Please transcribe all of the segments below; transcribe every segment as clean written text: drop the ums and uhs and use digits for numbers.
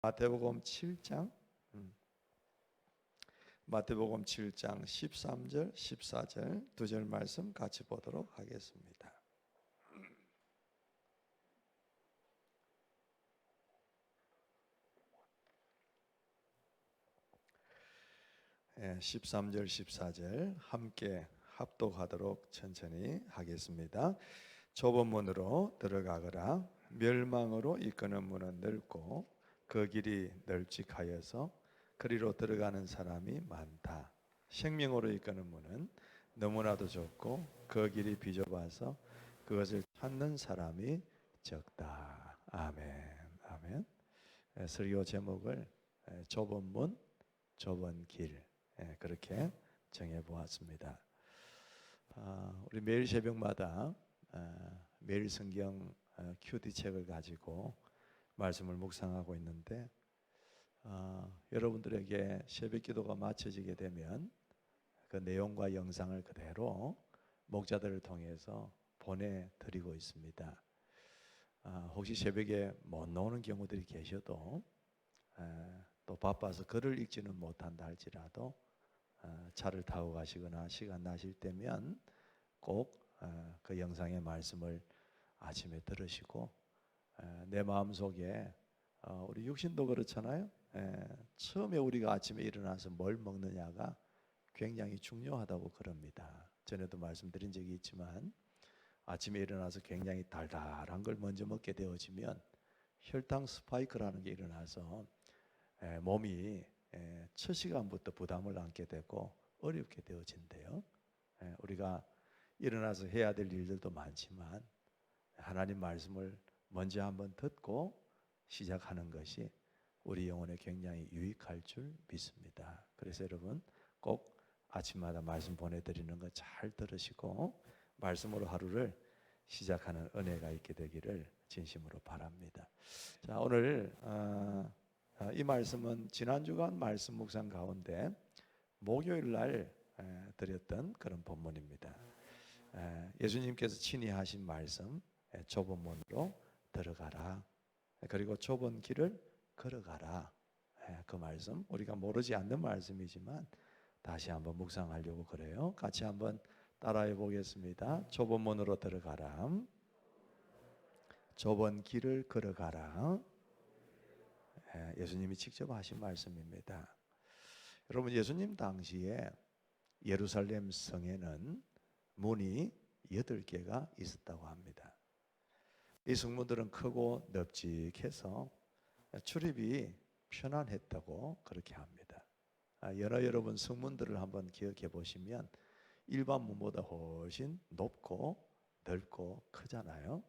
마태복음 7장 마태복음 7장 13절 14절 두 절 말씀 같이 보도록 하겠습니다. 13절 14절 함께 합독하도록 천천히 하겠습니다. 좁은 문으로 들어가거라. 멸망으로 이끄는 문은 넓고 그 길이 널찍하여서 그리로 들어가는 사람이 많다. 생명으로 이끄는 문은 너무나도 좁고 그 길이 비좁아서 그것을 찾는 사람이 적다. 아멘. 아멘. 설교 제목을 좁은 문, 좁은 길 그렇게 정해 보았습니다. 우리 매일 새벽마다 매일 성경 큐티 책을 가지고 말씀을 묵상하고 있는데 여러분들에게 새벽 기도가 마쳐지게 되면 그 내용과 영상을 그대로 목자들을 통해서 보내드리고 있습니다. 혹시 새벽에 못 나오는 경우들이 계셔도 또 바빠서 글을 읽지는 못한다 할지라도 차를 타고 가시거나 시간 나실 때면 꼭 그 영상의 말씀을 아침에 들으시고 내 마음속에 우리 육신도 그렇잖아요. 처음에 우리가 아침에 일어나서 뭘 먹느냐가 굉장히 중요하다고 그럽니다. 전에도 말씀드린 적이 있지만 아침에 일어나서 굉장히 달달한 걸 먼저 먹게 되어지면 혈당 스파이크라는 게 일어나서 몸이 첫 시간부터 부담을 안게 되고 어렵게 되어진대요. 우리가 일어나서 해야 될 일들도 많지만 하나님 말씀을 먼저 한번 듣고 시작하는 것이 우리 영혼에 굉장히 유익할 줄 믿습니다. 그래서 여러분 꼭 아침마다 말씀 보내드리는 거 잘 들으시고 말씀으로 하루를 시작하는 은혜가 있게 되기를 진심으로 바랍니다. 자, 오늘 이 말씀은 지난 주간 말씀 묵상 가운데 목요일 날 드렸던 그런 본문입니다. 예수님께서 친히 하신 말씀, 좁은 문으로 들어가라. 그리고 좁은 길을 걸어가라. 그 말씀 우리가 모르지 않는 말씀이지만 다시 한번 묵상하려고 그래요. 같이 한번 따라해 보겠습니다. 좁은 문으로 들어가라. 좁은 길을 걸어가라. 예수님이 직접 하신 말씀입니다. 여러분, 예수님 당시에 예루살렘 성에는 문이 8개가 있었다고 합니다. 이 성문들은 크고 넓직해서 출입이 편안했다고 그렇게 합니다. 여러분 성문들을 한번 기억해 보시면 일반 문보다 훨씬 높고 넓고 크잖아요.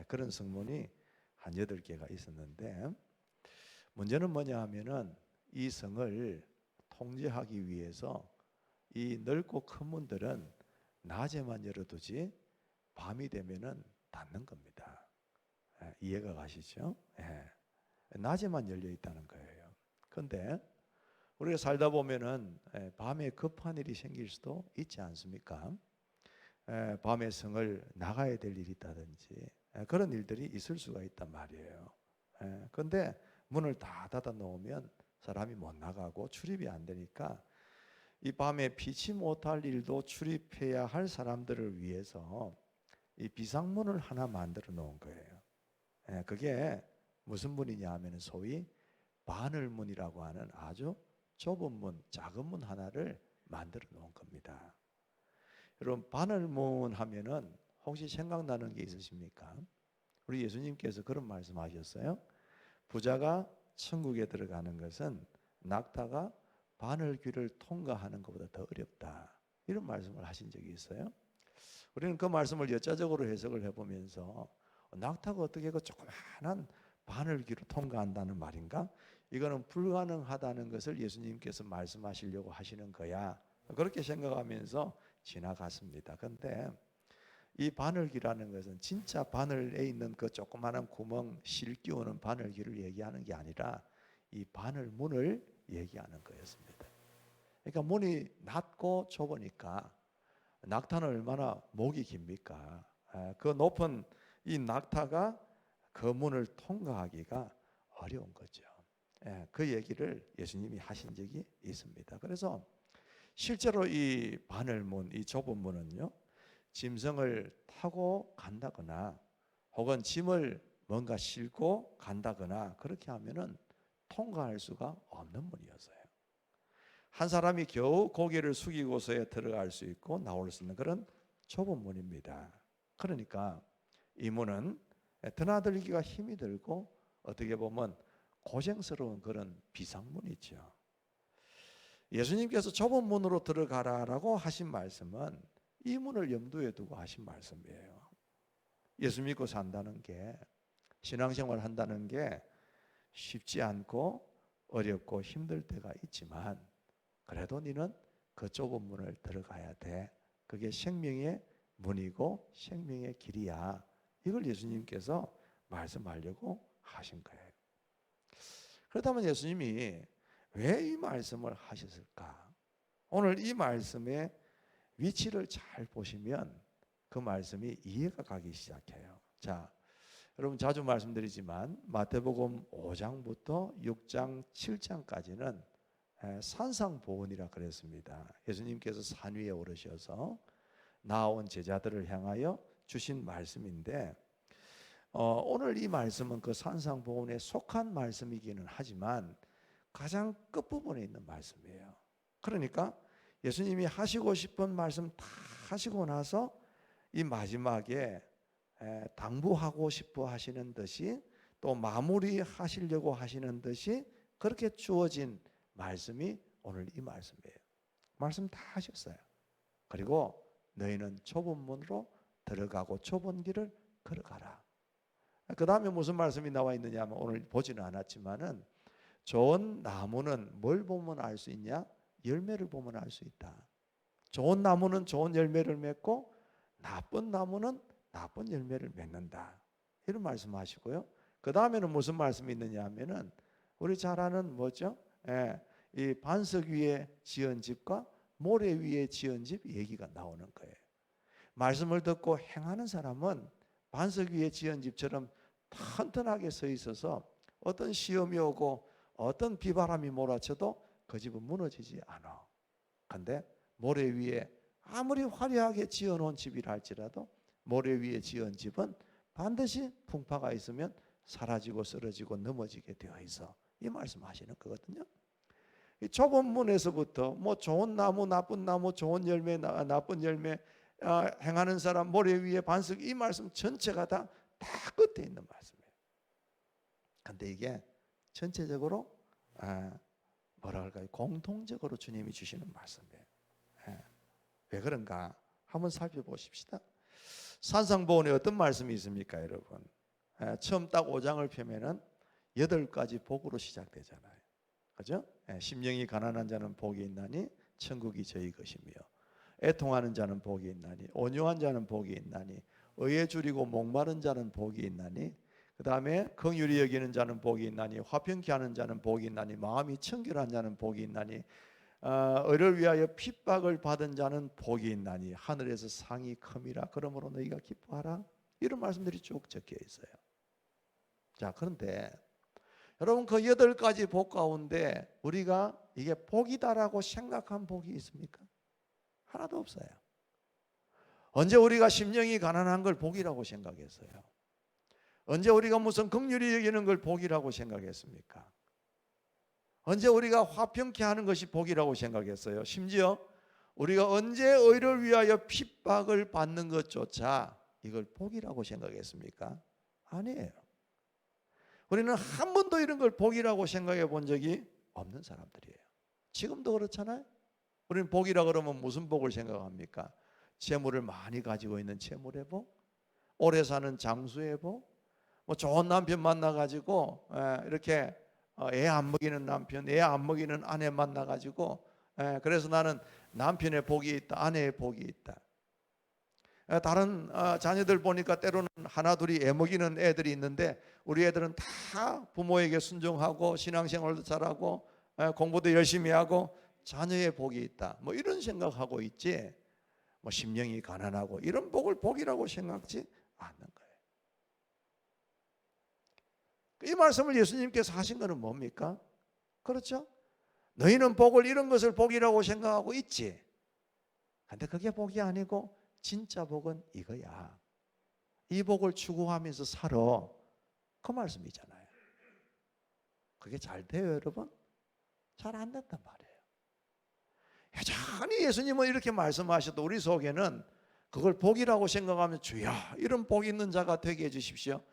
그런 성문이 한 8개가 있었는데 문제는 뭐냐 하면은 이 성을 통제하기 위해서 이 넓고 큰 문들은 낮에만 열어두지 밤이 되면은 닫는 겁니다. 이해가 가시죠? 낮에만 열려 있다는 거예요. 그런데 우리가 살다 보면은 밤에 급한 일이 생길 수도 있지 않습니까? 밤에 성을 나가야 될 일이 있다든지 그런 일들이 있을 수가 있단 말이에요. 그런데 문을 다 닫아 놓으면 사람이 못 나가고 출입이 안 되니까 이 밤에 피치 못할 일도 출입해야 할 사람들을 위해서 이 비상문을 하나 만들어 놓은 거예요. 그게 무슨 문이냐 하면 소위 바늘문이라고 하는 아주 좁은 문, 작은 문 하나를 만들어 놓은 겁니다. 여러분, 바늘문 하면은 혹시 생각나는 게 있으십니까? 우리 예수님께서 그런 말씀하셨어요. 부자가 천국에 들어가는 것은 낙타가 바늘귀를 통과하는 것보다 더 어렵다. 이런 말씀을 하신 적이 있어요. 우리는 그 말씀을 여자적으로 해석을 해보면서 낙타가 어떻게 그 조그마한 바늘귀로 통과한다는 말인가? 이거는 불가능하다는 것을 예수님께서 말씀하시려고 하시는 거야. 그렇게 생각하면서 지나갔습니다. 그런데 이 바늘귀라는 것은 진짜 바늘에 있는 그 조그마한 구멍, 실 끼우는 바늘귀를 얘기하는 게 아니라 이 바늘문을 얘기하는 거였습니다. 그러니까 문이 낮고 좁으니까 낙타는 얼마나 목이 깁니까? 그 높은 이 낙타가 그 문을 통과하기가 어려운 거죠. 그 얘기를 예수님이 하신 적이 있습니다. 그래서 실제로 이 바늘문, 이 좁은 문은요, 짐승을 타고 간다거나 혹은 짐을 뭔가 싣고 간다거나 그렇게 하면은 통과할 수가 없는 문이었어요. 한 사람이 겨우 고개를 숙이고서야 들어갈 수 있고 나올 수 있는 그런 좁은 문입니다. 그러니까 이 문은 드나들기가 힘이 들고 어떻게 보면 고생스러운 그런 비상문이죠. 예수님께서 좁은 문으로 들어가라라고 하신 말씀은 이 문을 염두에 두고 하신 말씀이에요. 예수 믿고 산다는 게, 신앙생활 한다는 게 쉽지 않고 어렵고 힘들 때가 있지만 그래도 너는 그 좁은 문을 들어가야 돼. 그게 생명의 문이고 생명의 길이야. 이걸 예수님께서 말씀하려고 하신 거예요. 그렇다면 예수님이 왜 이 말씀을 하셨을까? 오늘 이 말씀의 위치를 잘 보시면 그 말씀이 이해가 가기 시작해요. 자, 여러분 자주 말씀드리지만 마태복음 5장부터 6장, 7장까지는 산상보훈이라 그랬습니다. 예수님께서 산 위에 오르셔서 나온 제자들을 향하여 주신 말씀인데 오늘 이 말씀은 그 산상보훈에 속한 말씀이기는 하지만 가장 끝부분에 있는 말씀이에요. 그러니까 예수님이 하시고 싶은 말씀 다 하시고 나서 이 마지막에 당부하고 싶어 하시는 듯이 또 마무리하시려고 하시는 듯이 그렇게 주어진 말씀이 오늘 이 말씀이에요. 말씀 다 하셨어요. 그리고 너희는 좁은 문으로 들어가고 좁은 길을 걸어가라. 그 다음에 무슨 말씀이 나와 있느냐 하면 오늘 보지는 않았지만은 좋은 나무는 뭘 보면 알 수 있냐? 열매를 보면 알 수 있다. 좋은 나무는 좋은 열매를 맺고 나쁜 나무는 나쁜 열매를 맺는다. 이런 말씀하시고요. 그 다음에는 무슨 말씀이 있느냐 하면은 우리 잘 아는 뭐죠? 이 반석 위에 지은 집과 모래 위에 지은 집 얘기가 나오는 거예요. 말씀을 듣고 행하는 사람은 반석 위에 지은 집처럼 튼튼하게 서 있어서 어떤 시험이 오고 어떤 비바람이 몰아쳐도 그 집은 무너지지 않아. 근데 모래 위에 아무리 화려하게 지어놓은 집이라 할지라도 모래 위에 지은 집은 반드시 풍파가 있으면 사라지고 쓰러지고 넘어지게 되어 있어. 이 말씀하시는 거거든요. 이 좁은 문에서부터 뭐 좋은 나무, 나쁜 나무, 좋은 열매, 나쁜 열매 행하는 사람, 모래 위에 반석, 이 말씀 전체가 다 끝에 있는 말씀이에요. 근데 이게 전체적으로 뭐라 할까요? 공통적으로 주님이 주시는 말씀이에요. 왜 그런가? 한번 살펴보십시다. 산상보훈에 어떤 말씀이 있습니까, 여러분? 처음 딱 5장을 펴면은 8가지 복으로 시작되잖아요. 그죠? 심령이 가난한 자는 복이 있나니 천국이 저희 것이며 애통하는 자는 복이 있나니 온유한 자는 복이 있나니 의에 줄이고 목마른 자는 복이 있나니 그 다음에 긍휼히 여기는 자는 복이 있나니 화평케 하는 자는 복이 있나니 마음이 청결한 자는 복이 있나니 의를 위하여 핍박을 받은 자는 복이 있나니 하늘에서 상이 큼이라 그러므로 너희가 기뻐하라. 이런 말씀들이 쭉 적혀 있어요. 자, 그런데 여러분 그 8가지 복 가운데 우리가 이게 복이다라고 생각한 복이 있습니까? 하나도 없어요. 언제 우리가 심령이 가난한 걸 복이라고 생각했어요? 언제 우리가 무슨 긍휼히 여기는 걸 복이라고 생각했습니까? 언제 우리가 화평케 하는 것이 복이라고 생각했어요? 심지어 우리가 언제 의를 위하여 핍박을 받는 것조차 이걸 복이라고 생각했습니까? 아니에요. 우리는 한 번도 이런 걸 복이라고 생각해 본 적이 없는 사람들이에요. 지금도 그렇잖아요. 우리는 복이라 그러면 무슨 복을 생각합니까? 재물을 많이 가지고 있는 재물의 복, 오래 사는 장수의 복, 뭐 좋은 남편 만나가지고 이렇게 애 안 먹이는 남편, 애 안 먹이는 아내 만나가지고 그래서 나는 남편의 복이 있다, 아내의 복이 있다. 다른 자녀들 보니까 때로는 하나 둘이 애 먹이는 애들이 있는데 우리 애들은 다 부모에게 순종하고 신앙생활도 잘하고 공부도 열심히 하고 자녀의 복이 있다. 뭐 이런 생각하고 있지. 뭐 심령이 가난하고 이런 복을 복이라고 생각지 않는 거예요. 이 말씀을 예수님께서 하신 것은 뭡니까? 그렇죠? 너희는 복을 이런 것을 복이라고 생각하고 있지. 근데 그게 복이 아니고 진짜 복은 이거야. 이 복을 추구하면서 살아. 그 말씀이잖아요. 그게 잘 돼요, 여러분? 잘 안 된단 말이에요. 여전히 예수님은 이렇게 말씀하셔도 우리 속에는 그걸 복이라고 생각하면 주여 이런 복 있는 자가 되게 해주십시오.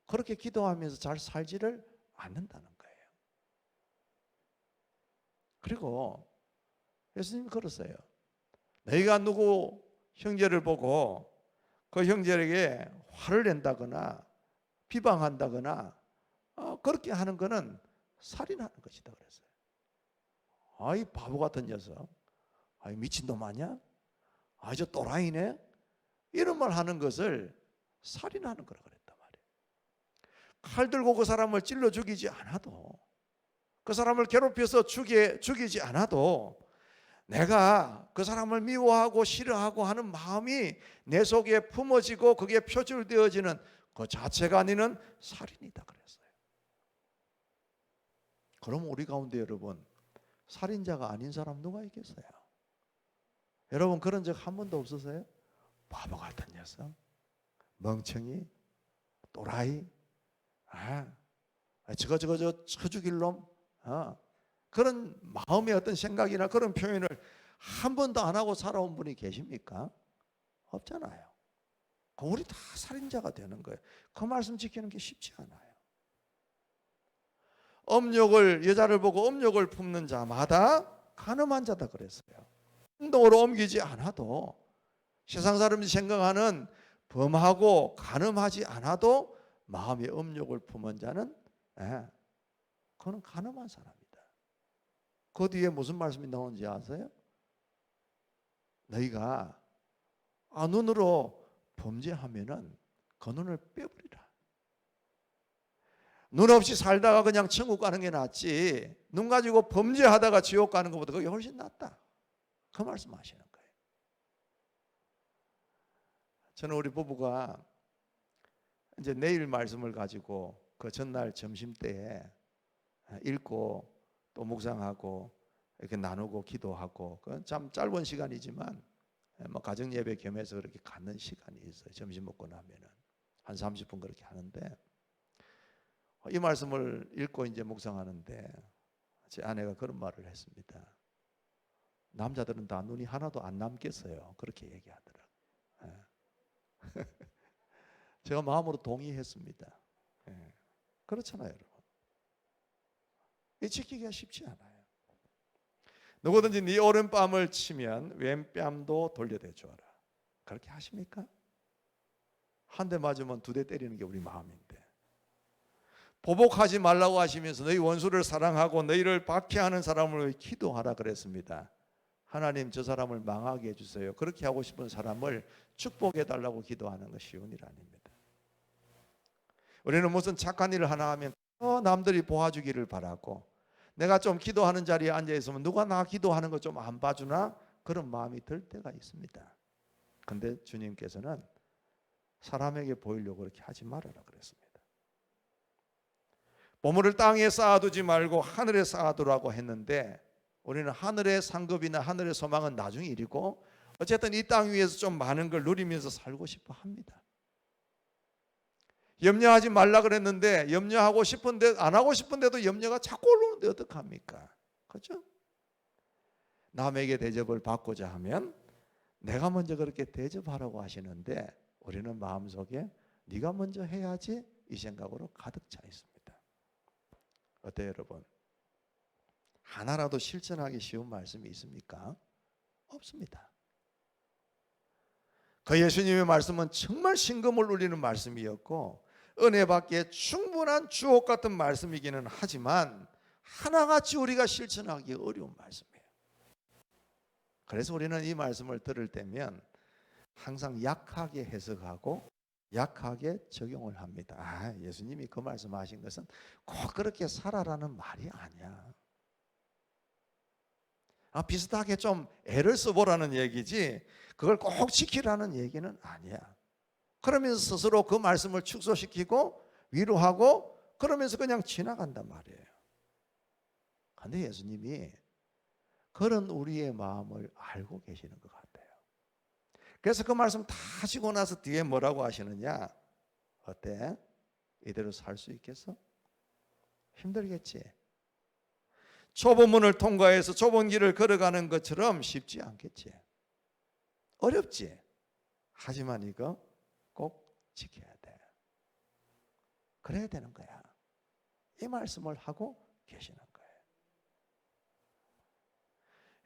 그렇게 기도하면서 잘 살지를 않는다는 거예요. 그리고 예수님이 그러세요. 너희가 누구 형제를 보고 그 형제에게 화를 낸다거나 비방한다거나 그렇게 하는 것은 살인하는 것이다 그랬어요. 아이 바보 같은 녀석, 아이 미친놈 아니야? 아이 저 또라이네? 이런 말 하는 것을 살인하는 거라 그랬단 말이에요. 칼 들고 그 사람을 찔러 죽이지 않아도, 그 사람을 괴롭혀서 죽이지 않아도 내가 그 사람을 미워하고 싫어하고 하는 마음이 내 속에 품어지고 그게 표출되어지는 그 자체가 아니는 살인이다 그랬어요. 그럼 우리 가운데 여러분 살인자가 아닌 사람 누가 있겠어요? 여러분 그런 적 한 번도 없으세요? 바보 같은 녀석, 멍청이, 또라이, 저거 죽일 놈, 그런 마음의 어떤 생각이나 그런 표현을 한 번도 안 하고 살아온 분이 계십니까? 없잖아요. 우리 다 살인자가 되는 거예요. 그 말씀 지키는 게 쉽지 않아요. 여자를 보고 음욕을 품는 자마다 간음한 자다 그랬어요. 행동으로 옮기지 않아도, 세상 사람들이 생각하는 범하고 간음하지 않아도 마음의 음욕을 품은 자는 그건 간음한 사람이다. 그 뒤에 무슨 말씀이 나오는지 아세요? 너희가 눈으로 범죄하면은 그 눈을 빼버리라. 눈 없이 살다가 그냥 천국 가는 게 낫지, 눈 가지고 범죄하다가 지옥 가는 것보다 그게 훨씬 낫다. 그 말씀하시는 거예요. 저는 우리 부부가 이제 내일 말씀을 가지고 그 전날 점심 때에 읽고 또 묵상하고 이렇게 나누고 기도하고, 그건 참 짧은 시간이지만 뭐 가정 예배 겸해서 그렇게 갖는 시간이 있어요. 점심 먹고 나면은 한 30분 그렇게 하는데, 이 말씀을 읽고 이제 묵상하는데 제 아내가 그런 말을 했습니다. 남자들은 다 눈이 하나도 안 남겠어요. 그렇게 얘기하더라고요. 제가 마음으로 동의했습니다. 그렇잖아요, 여러분. 이 지키기가 쉽지 않아요. 누구든지 네 오른뺨을 치면 왼뺨도 돌려대 주어라. 그렇게 하십니까? 한 대 맞으면 두 대 때리는 게 우리 마음인데, 보복하지 말라고 하시면서 너희 원수를 사랑하고 너희를 박해하는 사람을 기도하라 그랬습니다. 하나님 저 사람을 망하게 해주세요. 그렇게 하고 싶은 사람을 축복해 달라고 기도하는 것이 쉬운 일 아닙니다. 우리는 무슨 착한 일을 하나 하면 남들이 보아주기를 바라고, 내가 좀 기도하는 자리에 앉아있으면 누가 나 기도하는 거 좀 안 봐주나, 그런 마음이 들 때가 있습니다. 그런데 주님께서는 사람에게 보이려고 그렇게 하지 말아라 그랬습니다. 보물을 땅에 쌓아두지 말고 하늘에 쌓아두라고 했는데, 우리는 하늘의 상급이나 하늘의 소망은 나중 일이고 어쨌든 이 땅 위에서 좀 많은 걸 누리면서 살고 싶어 합니다. 염려하지 말라 그랬는데 염려하고 싶은데 안 하고 싶은데도 염려가 자꾸 올라오는데 어떡합니까? 그렇죠? 남에게 대접을 받고자 하면 내가 먼저 그렇게 대접하라고 하시는데, 우리는 마음속에 네가 먼저 해야지 이 생각으로 가득 차 있습니다. 어때요, 여러분? 하나라도 실천하기 쉬운 말씀이 있습니까? 없습니다. 그 예수님의 말씀은 정말 심금을 울리는 말씀이었고 은혜 받기에 충분한 주옥 같은 말씀이기는 하지만 하나같이 우리가 실천하기 어려운 말씀이에요. 그래서 우리는 이 말씀을 들을 때면 항상 약하게 해석하고 약하게 적용을 합니다. 예수님이 그 말씀하신 것은 꼭 그렇게 살아라는 말이 아니야. 비슷하게 좀 애를 써보라는 얘기지 그걸 꼭 지키라는 얘기는 아니야. 그러면서 스스로 그 말씀을 축소시키고 위로하고 그러면서 그냥 지나간단 말이에요. 근데 예수님이 그런 우리의 마음을 알고 계시는 것 같아요. 그래서 그 말씀 다 하시고 나서 뒤에 뭐라고 하시느냐? 어때? 이대로 살 수 있겠어? 힘들겠지. 좁은 문을 통과해서 좁은 길을 걸어가는 것처럼 쉽지 않겠지. 어렵지. 하지만 이거 꼭 지켜야 돼. 그래야 되는 거야. 이 말씀을 하고 계시는 거예요.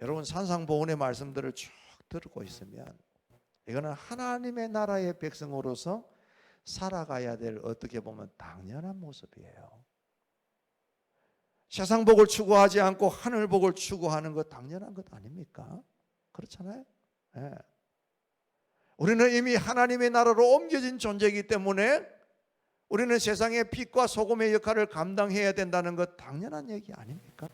여러분 산상보훈의 말씀들을 쭉 듣고 있으면 이거는 하나님의 나라의 백성으로서 살아가야 될 어떻게 보면 당연한 모습이에요. 세상 복을 추구하지 않고 하늘 복을 추구하는 것 당연한 것 아닙니까? 그렇잖아요. 네. 우리는 이미 하나님의 나라로 옮겨진 존재이기 때문에 우리는 세상의 빛과 소금의 역할을 감당해야 된다는 것 당연한 얘기 아닙니까?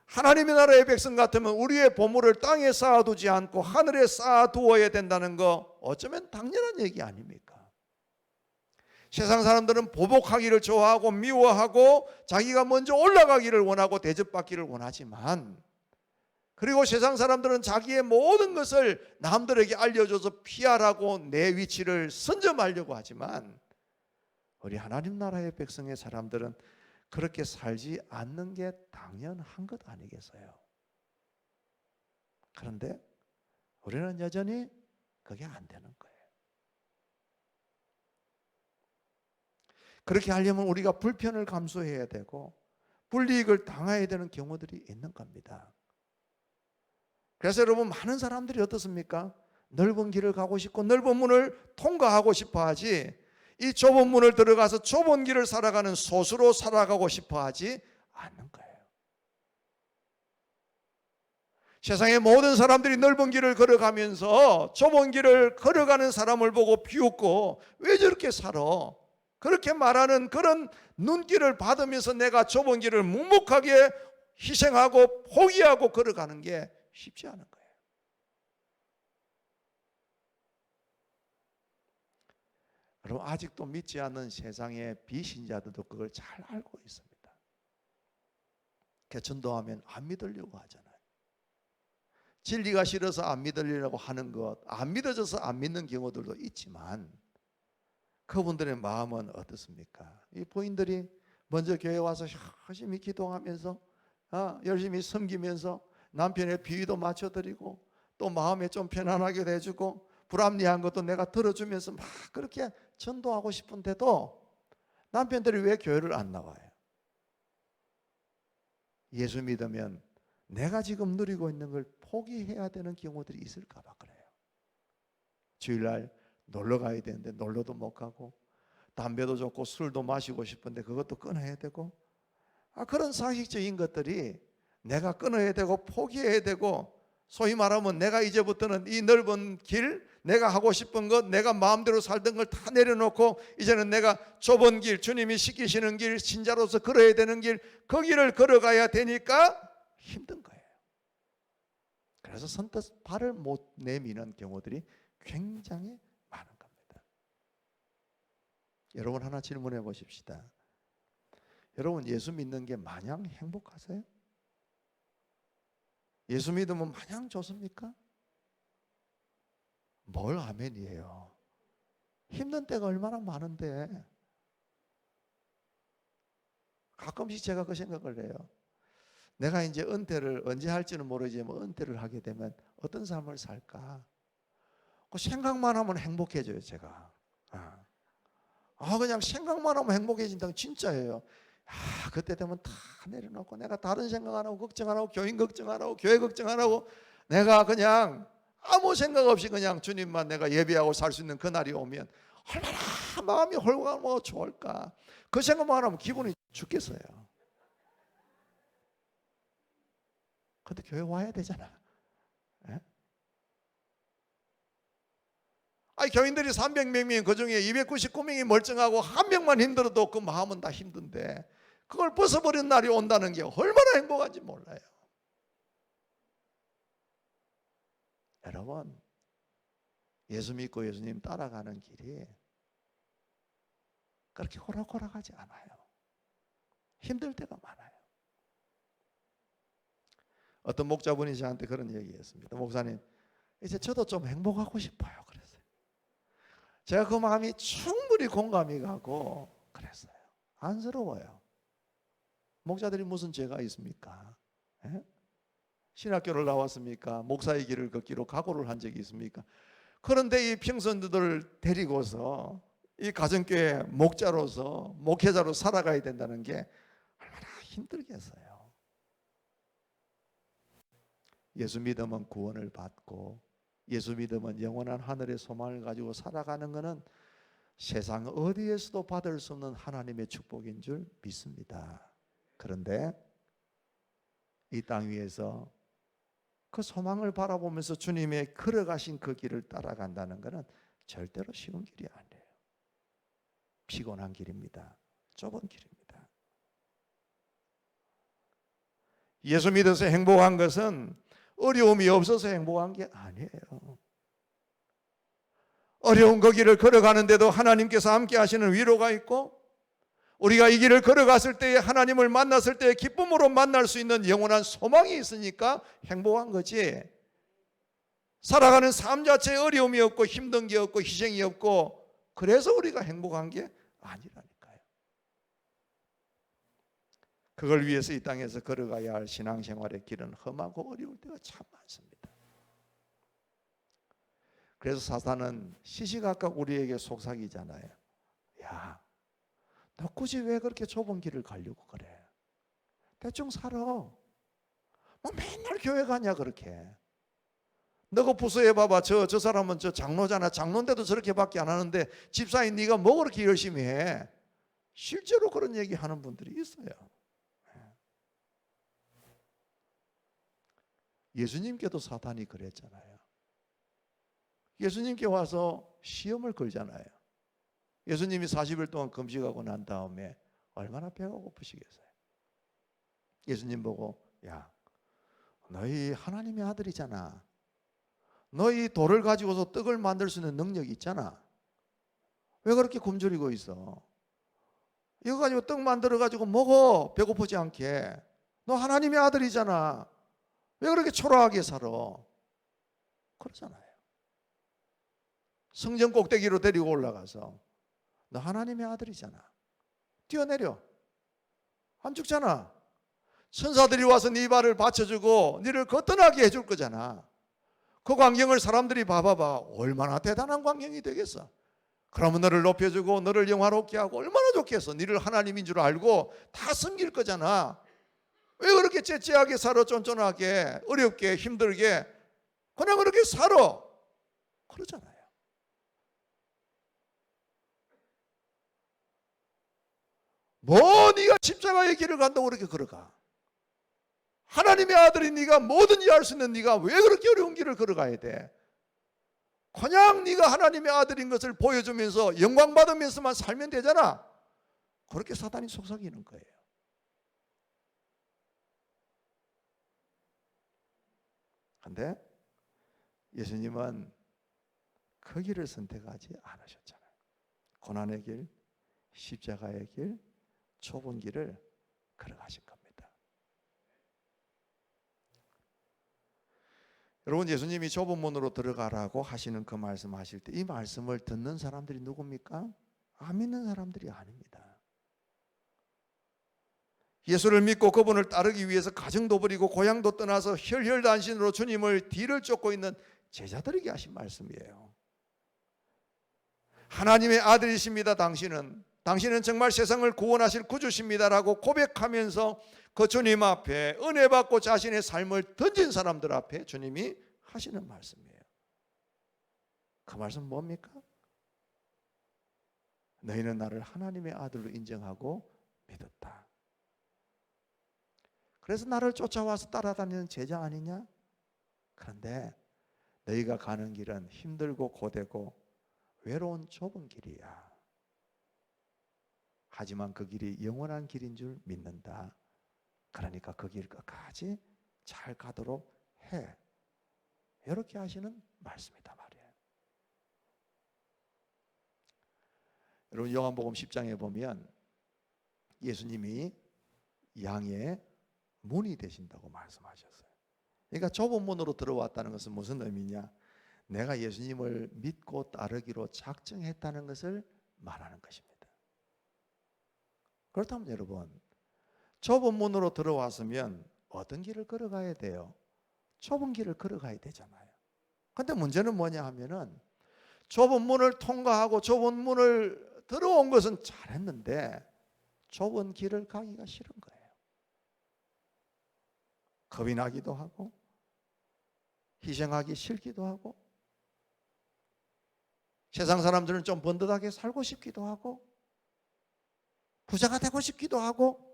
하나님의 나라의 백성 같으면 우리의 보물을 땅에 쌓아두지 않고 하늘에 쌓아두어야 된다는 거 어쩌면 당연한 얘기 아닙니까? 세상 사람들은 보복하기를 좋아하고 미워하고 자기가 먼저 올라가기를 원하고 대접받기를 원하지만, 그리고 세상 사람들은 자기의 모든 것을 남들에게 알려줘서 피하라고 내 위치를 선점하려고 하지만, 우리 하나님 나라의 백성의 사람들은 그렇게 살지 않는 게 당연한 것 아니겠어요? 그런데 우리는 여전히 그게 안 되는 거예요. 그렇게 하려면 우리가 불편을 감수해야 되고 불이익을 당해야 되는 경우들이 있는 겁니다. 그래서 여러분 많은 사람들이 어떻습니까? 넓은 길을 가고 싶고 넓은 문을 통과하고 싶어 하지, 이 좁은 문을 들어가서 좁은 길을 살아가는 소수로 살아가고 싶어 하지 않는 거예요. 세상의 모든 사람들이 넓은 길을 걸어가면서 좁은 길을 걸어가는 사람을 보고 비웃고 왜 저렇게 살아? 그렇게 말하는 그런 눈길을 받으면서 내가 좁은 길을 묵묵하게 희생하고 포기하고 걸어가는 게 쉽지 않은 거예요. 여러분 아직도 믿지 않는 세상의 비신자들도 그걸 잘 알고 있습니다. 개천도하면 안 믿으려고 하잖아요. 진리가 싫어서 안 믿으려고 하는 것, 안 믿어져서 안 믿는 경우들도 있지만 그분들의 마음은 어떻습니까? 이 부인들이 먼저 교회 와서 열심히 기도하면서 열심히 섬기면서 남편의 비위도 맞춰드리고 또 마음에 좀 편안하게 해주고 불합리한 것도 내가 들어주면서 막 그렇게 전도하고 싶은데도 남편들이 왜 교회를 안 나와요? 예수 믿으면 내가 지금 누리고 있는 걸 포기해야 되는 경우들이 있을까 봐 그래요. 주일날 놀러 가야 되는데 놀러도 못 가고, 담배도 좋고 술도 마시고 싶은데 그것도 끊어야 되고, 그런 상식적인 것들이 내가 끊어야 되고 포기해야 되고, 소위 말하면 내가 이제부터는 이 넓은 길, 내가 하고 싶은 것, 내가 마음대로 살던 걸 다 내려놓고 이제는 내가 좁은 길, 주님이 시키시는 길, 신자로서 걸어야 되는 길, 그 길을 걸어가야 되니까 힘든 거예요. 그래서 선뜻 발을 못 내미는 경우들이 굉장히 많은 겁니다. 여러분 하나 질문해 보십시다. 여러분 예수 믿는 게 마냥 행복하세요? 예수 믿으면 마냥 좋습니까? 뭘 아멘이에요. 힘든 때가 얼마나 많은데. 가끔씩 제가 그 생각을 해요. 내가 이제 은퇴를 언제 할지는 모르지만 은퇴를 하게 되면 어떤 삶을 살까? 그 생각만 하면 행복해져요, 제가. 그냥 생각만 하면 행복해진다는 진짜예요. 그때 되면 다 내려놓고 내가 다른 생각 안 하고 걱정 안 하고 교인 걱정 안 하고 교회 걱정 안 하고 내가 그냥 아무 생각 없이 그냥 주님만 내가 예배하고 살 수 있는 그날이 오면 얼마나 마음이 홀가고 좋을까. 그 생각만 하면 기분이 죽겠어요. 근데 교회 와야 되잖아. 예? 교인들이 300명, 그 중에 299명이 멀쩡하고 한 명만 힘들어도 그 마음은 다 힘든데 그걸 벗어버린 날이 온다는 게 얼마나 행복한지 몰라요. 여러분 예수 믿고 예수님 따라가는 길이 그렇게 호락호락하지 않아요. 힘들 때가 많아요. 어떤 목자분이 저한테 그런 얘기했습니다. 목사님, 이제 저도 좀 행복하고 싶어요. 그랬어요. 제가 그 마음이 충분히 공감이 가고 그랬어요. 안쓰러워요. 목자들이 무슨 죄가 있습니까? 에? 신학교를 나왔습니까? 목사의 길을 걷기로 각오를 한 적이 있습니까? 그런데 이 평선들을 데리고서 이 가정교회 목자로서 목회자로 살아가야 된다는 게 얼마나 힘들겠어요. 예수 믿으면 구원을 받고 예수 믿으면 영원한 하늘의 소망을 가지고 살아가는 것은 세상 어디에서도 받을 수 없는 하나님의 축복인 줄 믿습니다. 그런데 이 땅 위에서 그 소망을 바라보면서 주님의 걸어가신 그 길을 따라간다는 것은 절대로 쉬운 길이 아니에요. 피곤한 길입니다. 좁은 길입니다. 예수 믿어서 행복한 것은 어려움이 없어서 행복한 게 아니에요. 어려운 그 길을 걸어가는데도 하나님께서 함께 하시는 위로가 있고 우리가 이 길을 걸어갔을 때에 하나님을 만났을 때에 기쁨으로 만날 수 있는 영원한 소망이 있으니까 행복한 거지. 살아가는 삶 자체에 어려움이 없고 힘든 게 없고 희생이 없고 그래서 우리가 행복한 게 아니라니까요. 그걸 위해서 이 땅에서 걸어가야 할 신앙생활의 길은 험하고 어려울 때가 참 많습니다. 그래서 사탄은 시시각각 우리에게 속삭이잖아요. 야, 너 굳이 왜 그렇게 좁은 길을 가려고 그래? 대충 살아. 뭐 맨날 교회 가냐 그렇게. 너가 부서해 봐봐. 저 사람은 저 장로잖아. 장로인데도 저렇게밖에 안 하는데 집사인 네가 뭐 그렇게 열심히 해? 실제로 그런 얘기 하는 분들이 있어요. 예수님께도 사탄이 그랬잖아요. 예수님께 와서 시험을 걸잖아요. 예수님이 40일 동안 금식하고 난 다음에 얼마나 배가 고프시겠어요. 예수님 보고 야, 너희 하나님의 아들이잖아. 너희 돌을 가지고서 떡을 만들 수 있는 능력이 있잖아. 왜 그렇게 굶주리고 있어? 이거 가지고 떡 만들어 가지고 먹어. 배고프지 않게. 너 하나님의 아들이잖아. 왜 그렇게 초라하게 살아? 그러잖아요. 성전 꼭대기로 데리고 올라가서 너 하나님의 아들이잖아. 뛰어내려. 안 죽잖아. 천사들이 와서 네 발을 받쳐주고 너를 거뜬하게 해줄 거잖아. 그 광경을 사람들이 봐봐봐. 얼마나 대단한 광경이 되겠어. 그러면 너를 높여주고 너를 영화롭게 하고 얼마나 좋겠어. 너를 하나님인 줄 알고 다 섬길 거잖아. 왜 그렇게 째째하게 살아? 쫀쫀하게 어렵게 힘들게 그냥 그렇게 살아. 그러잖아요. 뭐 네가 십자가의 길을 간다고 그렇게 걸어가? 하나님의 아들이 네가 뭐든지 할 수 있는 네가 왜 그렇게 어려운 길을 걸어가야 돼? 그냥 네가 하나님의 아들인 것을 보여주면서 영광 받으면서만 살면 되잖아. 그렇게 사탄이 속삭이는 거예요. 그런데 예수님은 그 길을 선택하지 않으셨잖아요. 고난의 길, 십자가의 길, 좁은 길을 걸어가신 겁니다. 여러분, 예수님이 좁은 문으로 들어가라고 하시는 그 말씀하실 때 이 말씀을 듣는 사람들이 누굽니까? 안 믿는 사람들이 아닙니다. 예수를 믿고 그분을 따르기 위해서 가정도 버리고 고향도 떠나서 혈혈단신으로 주님을 뒤를 쫓고 있는 제자들에게 하신 말씀이에요. 하나님의 아들이십니다. 당신은 정말 세상을 구원하실 구주십니다라고 고백하면서 그 주님 앞에 은혜 받고 자신의 삶을 던진 사람들 앞에 주님이 하시는 말씀이에요. 그 말씀 뭡니까? 너희는 나를 하나님의 아들로 인정하고 믿었다. 그래서 나를 쫓아와서 따라다니는 제자 아니냐? 그런데 너희가 가는 길은 힘들고 고되고 외로운 좁은 길이야. 하지만 그 길이 영원한 길인 줄 믿는다. 그러니까 그 길 끝까지 잘 가도록 해. 이렇게 하시는 말씀이다 말이에요. 여러분, 요한복음 10장에 보면 예수님이 양의 문이 되신다고 말씀하셨어요. 그러니까 좁은 문으로 들어왔다는 것은 무슨 의미냐? 내가 예수님을 믿고 따르기로 작정했다는 것을 말하는 것입니다. 그렇다면 여러분, 좁은 문으로 들어왔으면 어떤 길을 걸어가야 돼요? 좁은 길을 걸어가야 되잖아요. 근데 문제는 뭐냐 하면은 좁은 문을 통과하고 좁은 문을 들어온 것은 잘했는데 좁은 길을 가기가 싫은 거예요. 겁이 나기도 하고 희생하기 싫기도 하고 세상 사람들은 좀 번듯하게 살고 싶기도 하고 부자가 되고 싶기도 하고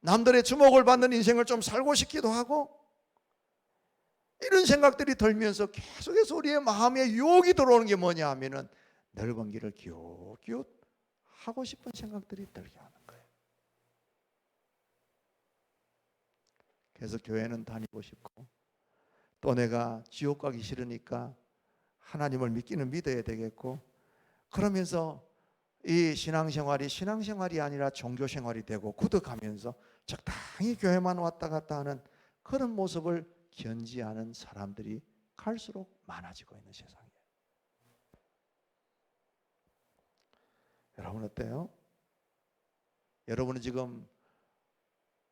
남들의 주목을 받는 인생을 좀 살고 싶기도 하고 이런 생각들이 들면서 계속해서 우리의 마음에 유혹이 들어오는 게 뭐냐 하면은 넓은 길을 기웃기웃 하고 싶은 생각들이 들게 하는 거예요. 그래서 교회는 다니고 싶고 또 내가 지옥 가기 싫으니까 하나님을 믿기는 믿어야 되겠고 그러면서 이 신앙생활이 아니라 종교생활이 되고 굳어가면서 적당히 교회만 왔다 갔다 하는 그런 모습을 견지하는 사람들이 갈수록 많아지고 있는 세상이에요. 여러분 어때요? 여러분은 지금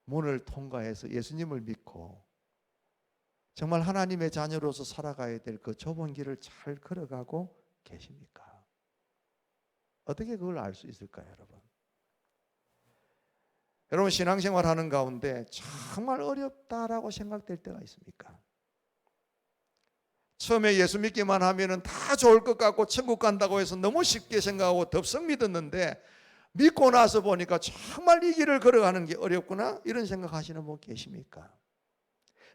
문을 통과해서 예수님을 믿고 정말 하나님의 자녀로서 살아가야 될 그 좁은 길을 잘 걸어가고 계십니까? 어떻게 그걸 알 수 있을까요, 여러분? 여러분 신앙생활 하는 가운데 정말 어렵다라고 생각될 때가 있습니까? 처음에 예수 믿기만 하면은 다 좋을 것 같고 천국 간다고 해서 너무 쉽게 생각하고 덥석 믿었는데 믿고 나서 보니까 정말 이 길을 걸어가는 게 어렵구나 이런 생각하시는 분 계십니까?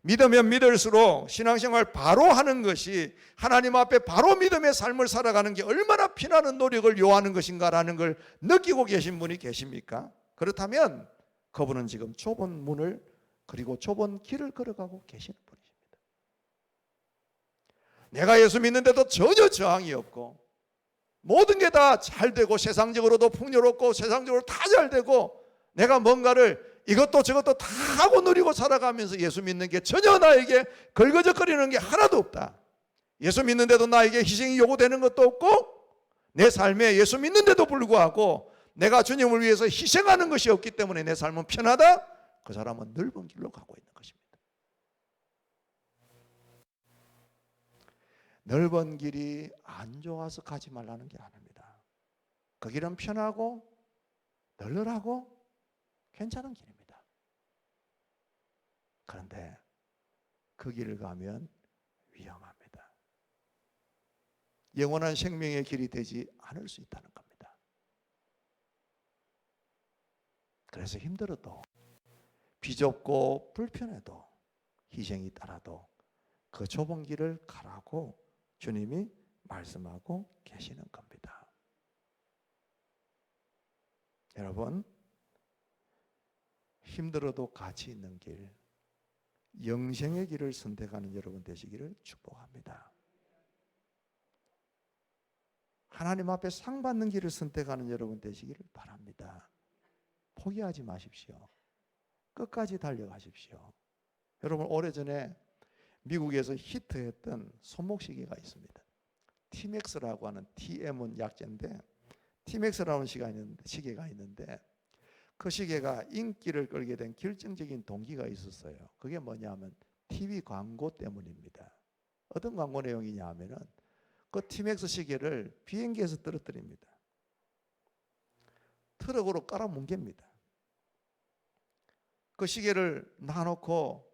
믿으면 믿을수록 신앙생활 바로 하는 것이 하나님 앞에 바로 믿음의 삶을 살아가는 게 얼마나 피나는 노력을 요하는 것인가라는 걸 느끼고 계신 분이 계십니까? 그렇다면 그분은 지금 좁은 문을 그리고 좁은 길을 걸어가고 계시는 분이십니다. 내가 예수 믿는데도 전혀 저항이 없고 모든 게 다 잘 되고 세상적으로도 풍요롭고 세상적으로 다 잘 되고 내가 뭔가를 이것도 저것도 다 하고 누리고 살아가면서 예수 믿는 게 전혀 나에게 걸거적거리는 게 하나도 없다. 예수 믿는데도 나에게 희생이 요구되는 것도 없고 내 삶에 예수 믿는데도 불구하고 내가 주님을 위해서 희생하는 것이 없기 때문에 내 삶은 편하다. 그 사람은 넓은 길로 가고 있는 것입니다. 넓은 길이 안 좋아서 가지 말라는 게 아닙니다. 그 길은 편하고 널널하고 괜찮은 길입니다. 그런데 그 길을 가면 위험합니다. 영원한 생명의 길이 되지 않을 수 있다는 겁니다. 그래서 힘들어도 비좁고 불편해도 희생이 따라도 그 좁은 길을 가라고 주님이 말씀하고 계시는 겁니다. 여러분 힘들어도 가치 있는 길, 영생의 길을 선택하는 여러분 되시기를 축복합니다. 하나님 앞에 상 받는 길을 선택하는 여러분 되시기를 바랍니다. 포기하지 마십시오. 끝까지 달려가십시오. 여러분 오래전에 미국에서 히트했던 손목시계가 있습니다. 티맥스라고 하는 TM은 약자인데 티맥스라는 시계가 있는데 그 시계가 인기를 끌게 된 결정적인 동기가 있었어요. 그게 뭐냐면 TV 광고 때문입니다. 어떤 광고 내용이냐 하면은 그 티맥스 시계를 비행기에서 떨어뜨립니다. 트럭으로 깔아 뭉갭니다. 그 시계를 놔놓고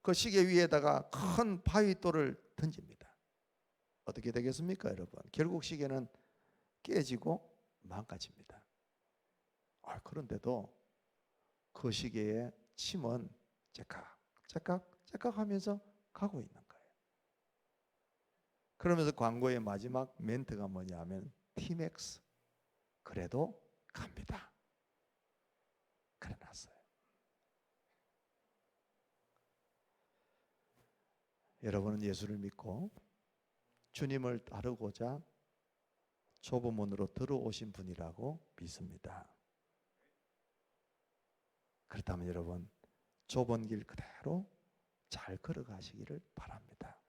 그 시계 위에다가 큰 바위돌을 던집니다. 어떻게 되겠습니까, 여러분? 결국 시계는 깨지고 망가집니다. 그런데도 그 시계의 침은 째깍 하면서 가고 있는 거예요. 그러면서 광고의 마지막 멘트가 뭐냐면 티맥스 그래도 갑니다. 그래 놨어요. 여러분은 예수를 믿고 주님을 따르고자 좁은 문으로 들어오신 분이라고 믿습니다. 그렇다면 여러분 좁은 길 그대로 잘 걸어가시기를 바랍니다.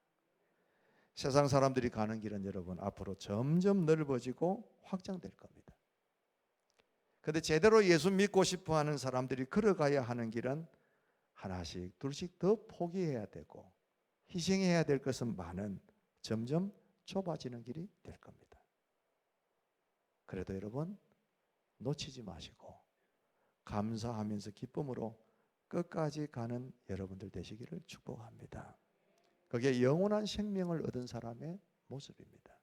세상 사람들이 가는 길은 여러분 앞으로 점점 넓어지고 확장될 겁니다. 그런데 제대로 예수 믿고 싶어 하는 사람들이 걸어가야 하는 길은 하나씩 둘씩 더 포기해야 되고 희생해야 될 것은 많은 점점 좁아지는 길이 될 겁니다. 그래도 여러분 놓치지 마시고 감사하면서 기쁨으로 끝까지 가는 여러분들 되시기를 축복합니다. 그게 영원한 생명을 얻은 사람의 모습입니다.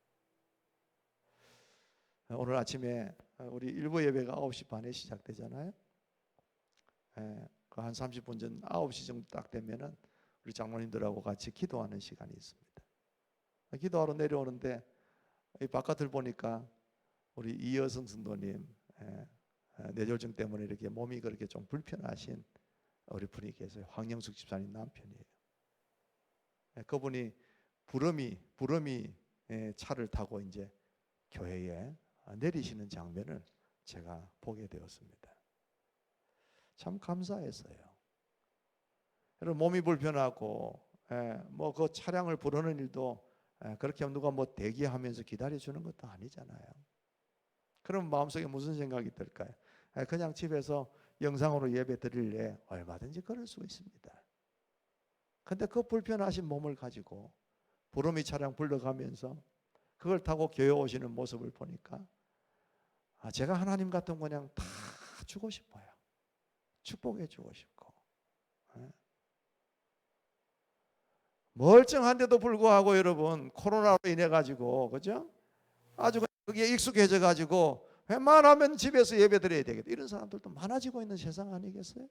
오늘 아침에 우리 일부 예배가 9시 반에 시작되잖아요. 그 한 30분 전 9시 정도 딱 되면은 우리 장로님들하고 같이 기도하는 시간이 있습니다. 기도하러 내려오는데 이 바깥을 보니까 우리 이여성 성도님 뇌졸중 때문에 이렇게 몸이 그렇게 좀 불편하신 우리 분이 계세요. 황영숙 집사님 남편이에요. 그분이 부러미 차를 타고 이제 교회에 내리시는 장면을 제가 보게 되었습니다. 참 감사했어요. 여러분 몸이 불편하고 뭐 그 차량을 부르는 일도 그렇게 누가 뭐 대기하면서 기다려주는 것도 아니잖아요. 그럼 마음속에 무슨 생각이 들까요? 그냥 집에서 영상으로 예배 드릴래 얼마든지 그럴 수 있습니다. 근데 그 불편하신 몸을 가지고 부르미 차량 불러가면서 그걸 타고 교회 오시는 모습을 보니까 제가 하나님 같은 거 그냥 다 주고 싶어요. 축복해 주고 싶고 멀쩡한데도 불구하고 여러분 코로나로 인해 가지고 그죠? 아주 그게 익숙해져 가지고 웬만하면 집에서 예배 드려야 되겠다 이런 사람들도 많아지고 있는 세상 아니겠어요?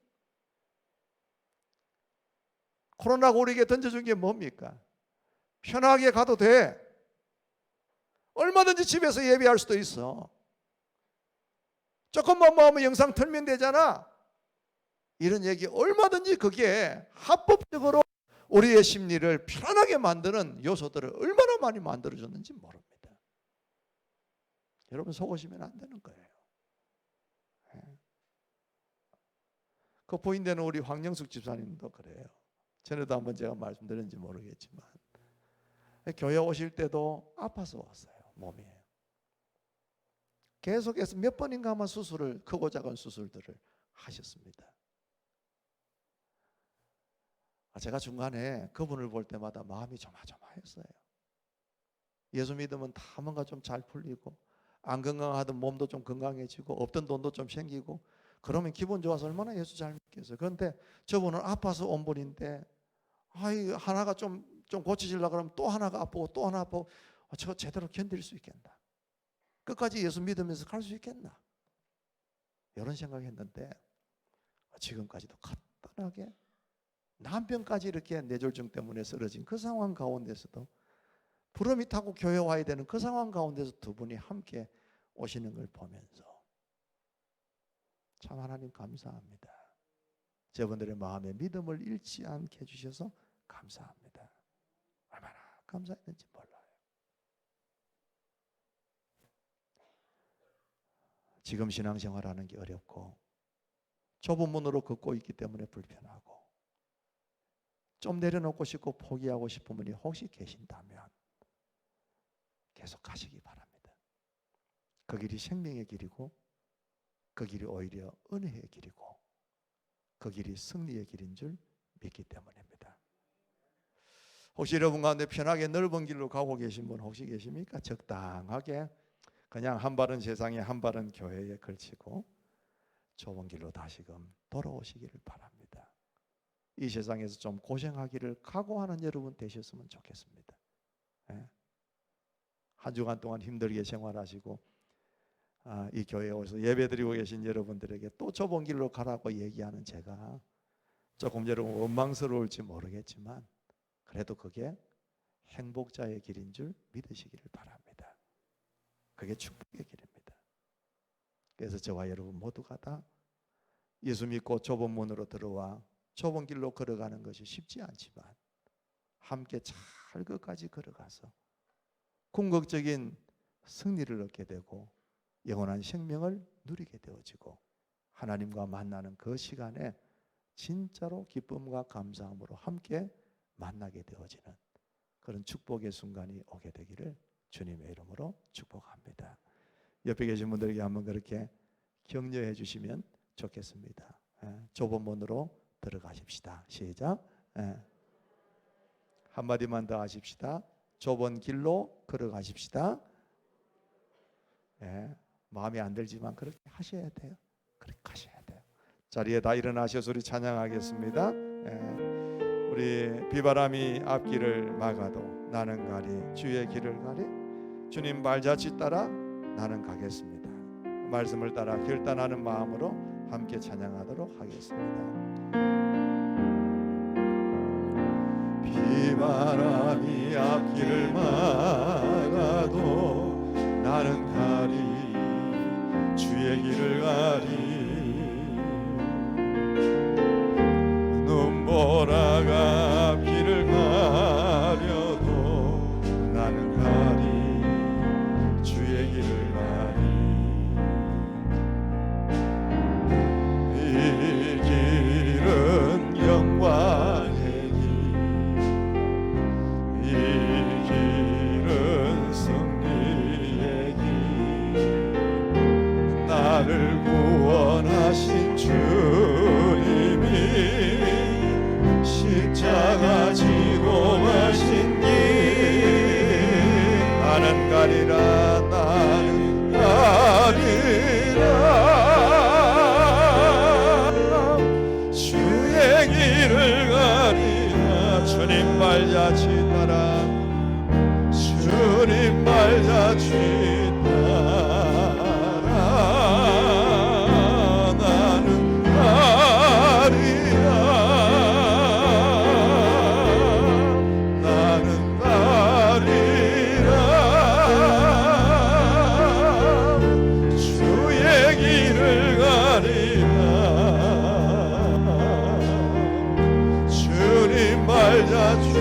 코로나가 우리에게 던져준 게 뭡니까? 편하게 가도 돼. 얼마든지 집에서 예배할 수도 있어. 조금만 모으면 영상 틀면 되잖아. 이런 얘기 얼마든지 그게 합법적으로 우리의 심리를 편안하게 만드는 요소들을 얼마나 많이 만들어줬는지 모릅니다. 여러분 속으시면 안 되는 거예요. 그 부인되는 우리 황영숙 집사님도 그래요. 전에도 한번 제가 말씀드렸는지 모르겠지만 교회 오실 때도 아파서 왔어요. 몸이. 계속해서 몇 번인가 아마 수술을 크고 작은 수술들을 하셨습니다. 제가 중간에 그분을 볼 때마다 마음이 조마조마했어요. 예수 믿으면 다 뭔가 좀 잘 풀리고 안 건강하던 몸도 좀 건강해지고 없던 돈도 좀 생기고 그러면 기분 좋아서 얼마나 예수 잘 믿겠어요. 그런데 저분은 아파서 온 분인데 하나가 좀 고쳐지려고 그러면 또 하나가 아프고 또 하나 아프고 저 제대로 견딜 수 있겠나? 끝까지 예수 믿으면서 갈 수 있겠나? 이런 생각했는데 지금까지도 간단하게 남편까지 이렇게 뇌졸중 때문에 쓰러진 그 상황 가운데서도 부름이 타고 교회 와야 되는 그 상황 가운데서 두 분이 함께 오시는 걸 보면서 참 하나님 감사합니다. 저분들의 마음에 믿음을 잃지 않게 해주셔서 감사합니다. 얼마나 감사했는지 몰라요. 지금 신앙생활하는 게 어렵고 좁은 문으로 걷고 있기 때문에 불편하고 좀 내려놓고 싶고 포기하고 싶은 분이 혹시 계신다면 계속 가시기 바랍니다. 그 길이 생명의 길이고 그 길이 오히려 은혜의 길이고 그 길이 승리의 길인 줄 믿기 때문입니다. 혹시 여러분 가운데 편하게 넓은 길로 가고 계신 분 혹시 계십니까? 적당하게 그냥 한 발은 세상에 한 발은 교회에 걸치고 좁은 길로 다시금 돌아오시기를 바랍니다. 이 세상에서 좀 고생하기를 각오하는 여러분 되셨으면 좋겠습니다. 한 주간 동안 힘들게 생활하시고 이 교회에 오셔서 예배드리고 계신 여러분들에게 또 좁은 길로 가라고 얘기하는 제가 조금 여러분 원망스러울지 모르겠지만 그래도 그게 행복자의 길인 줄 믿으시기를 바랍니다. 그게 축복의 길입니다. 그래서 저와 여러분 모두가 다 예수 믿고 좁은 문으로 들어와 좁은 길로 걸어가는 것이 쉽지 않지만 함께 잘 끝까지 걸어가서 궁극적인 승리를 얻게 되고 영원한 생명을 누리게 되어지고 하나님과 만나는 그 시간에 진짜로 기쁨과 감사함으로 함께 만나게 되어지는 그런 축복의 순간이 오게 되기를 주님의 이름으로 축복합니다. 옆에 계신 분들에게 한번 그렇게 격려해 주시면 좋겠습니다. 좁은 문으로 들어가십시다. 시작. 한마디만 더 하십시다. 좁은 길로 걸어가십시다. 마음에 안 들지만 그렇게 하셔야 돼요. 그렇게 하셔야 돼요. 자리에 다 일어나셔서 우리 찬양하겠습니다. 우리 비바람이 앞길을 막아도 나는 가리 주의 길을 가리 주님 발자취 따라 나는 가겠습니다. 말씀을 따라 결단하는 마음으로 함께 찬양하도록 하겠습니다. 비바람이 앞길을 막아도 나는 가리 주의 길을 가리 눈보라가 앞길을 가려도 나는 가리 주의 길을 가리 이 길은 영광의 길 이 길은 승리의 길 나를 구원하신 주님이 십자가 지고 가신 길 나는 가리라 나는 가리라 주의 길을 가리라 주님 발자취 따라 주님 발자취 따라 나는 가리라 나는 가리라 주의 길을 가리라 주님 발자취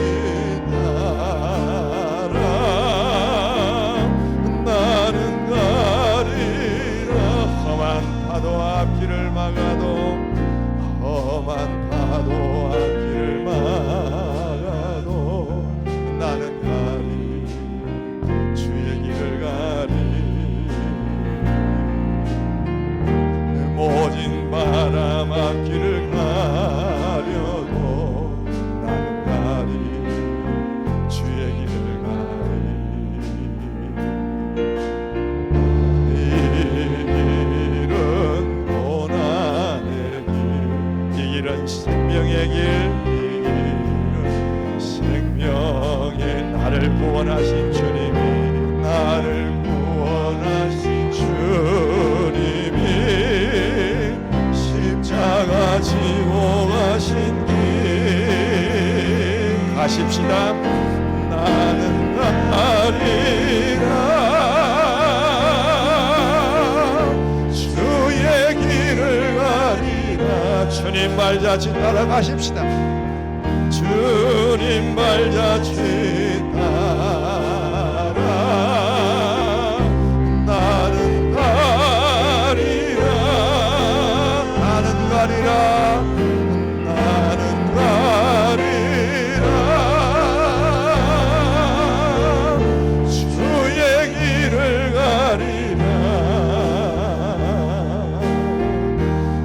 앞길을 막아도 험한 파도 앞길을 막아도 나는 가리 주의 길을 가리 모진 바람 앞길을 가려도 나는 가리 주의 길을 가리 생명의 길, 이 길은 생명의 나를 구원하신 주님이 나를 구원하신 주님이 십자가 지고 가신 길 가십시다. 나는 가리라 주의 길을 가리라 주님 발자취 따라가십시다. 주님 발자취 따라 나는 가리라 나는 가리라 나는 가리라 주의 길을 가리라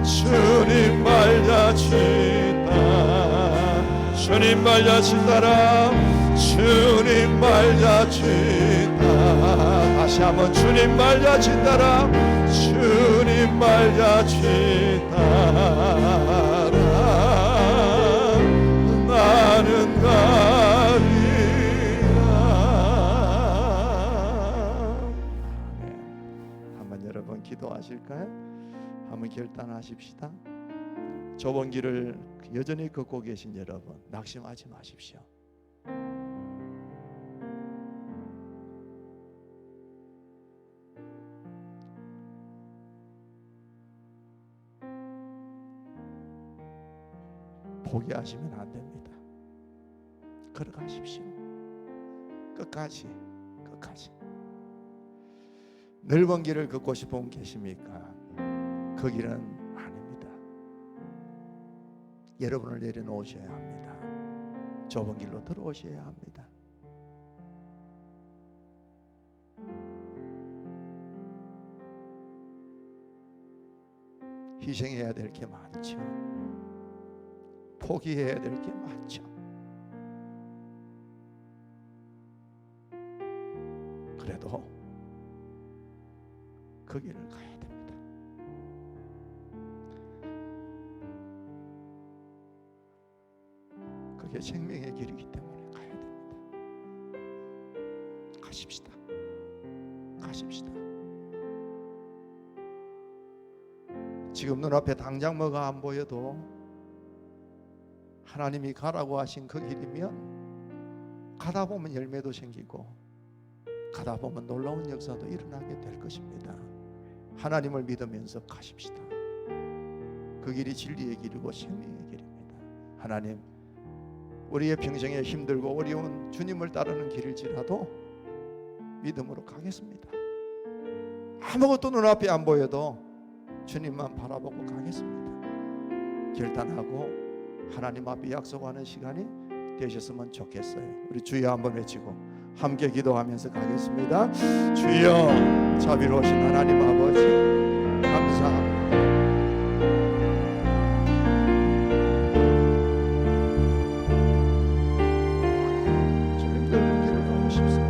주님 발자취 따라 주님 발자취 따라 주님 발자취 따라 다시 한번 주님 발자취 따라 주님 발자취 따라 나는 가리라. 한번 여러분 기도하실까요? 한번 결단하십시다. 좁은 길을 여전히 걷고 계신 여러분 낙심하지 마십시오. 포기하시면 안 됩니다. 걸어가십시오. 끝까지. 넓은 길을 걷고 싶은 분 계십니까? 그 길은 안 여러분을 내려놓으셔야 합니다. 좁은 길로 들어오셔야 합니다. 희생해야 될 게 많죠. 포기해야 될 게 많죠. 그래도 그 길을 가야 됩니다. 그게 생명의 길이기 때문에 가야 됩니다. 가십시다. 가십시다. 지금 눈앞에 당장 뭐가 안 보여도 하나님이 가라고 하신 그 길이면 가다 보면 열매도 생기고 가다 보면 놀라운 역사도 일어나게 될 것입니다. 하나님을 믿으면서 가십시다. 그 길이 진리의 길이고 생명의 길입니다. 하나님, 우리의 평생에 힘들고 어려운 주님을 따르는 길일지라도 믿음으로 가겠습니다. 아무것도 눈앞에 안 보여도 주님만 바라보고 가겠습니다. 결단하고 하나님 앞에 약속하는 시간이 되셨으면 좋겠어요. 우리 주여 한번 외치고 함께 기도하면서 가겠습니다. 주여, 자비로우신 하나님 아버지 감사합니다. 주님들 길을 가고 싶습니다.